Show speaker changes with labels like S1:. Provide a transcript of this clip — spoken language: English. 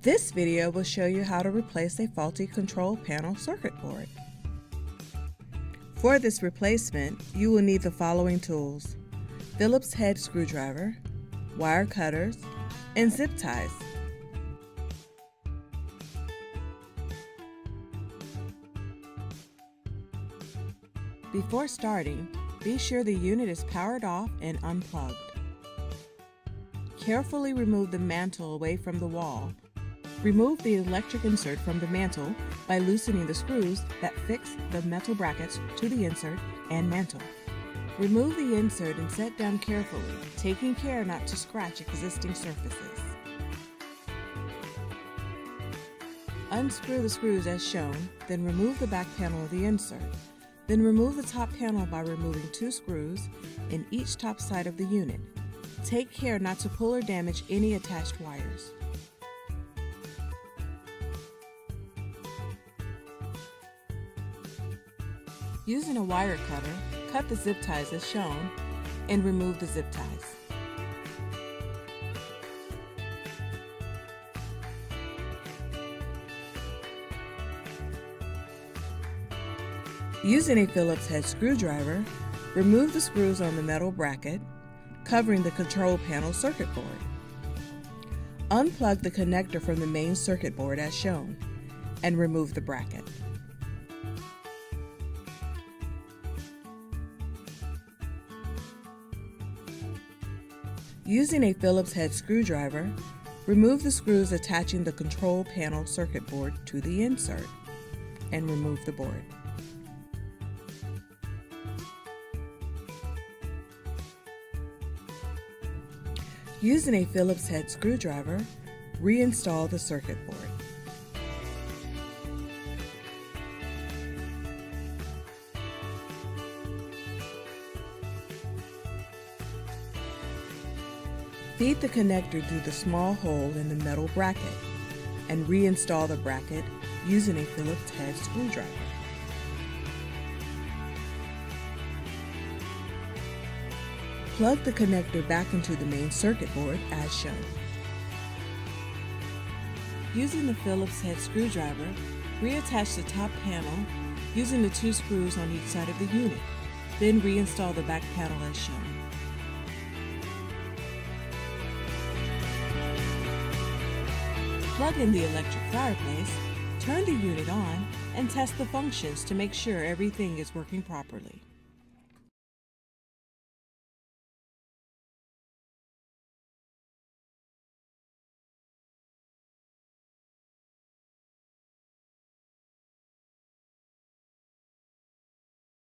S1: This video will show you how to replace a faulty control panel circuit board. For this replacement, you will need the following tools: Phillips head screwdriver, wire cutters, and zip ties. Before starting, be sure the unit is powered off and unplugged. Carefully remove the mantle away from the wall. Remove the electric insert from the mantle by loosening the screws that fix the metal brackets to the insert and mantle. Remove the insert and set down carefully, taking care not to scratch existing surfaces. Unscrew the screws as shown, then remove the back panel of the insert. Then remove the top panel by removing 2 screws in each top side of the unit. Take care not to pull or damage any attached wires. Using a wire cutter, cut the zip ties as shown and remove the zip ties. Using a Phillips head screwdriver, remove the screws on the metal bracket covering the control panel circuit board. Unplug the connector from the main circuit board as shown and remove the bracket. Using a Phillips head screwdriver, remove the screws attaching the control panel circuit board to the insert and remove the board. Using a Phillips head screwdriver, reinstall the circuit board. Feed the connector through the small hole in the metal bracket and reinstall the bracket using a Phillips head screwdriver. Plug the connector back into the main circuit board as shown. Using the Phillips head screwdriver, reattach the top panel using the 2 screws on each side of the unit. Then reinstall the back panel as shown. Plug in the electric fireplace, turn the unit on, and test the functions to make sure everything is working properly.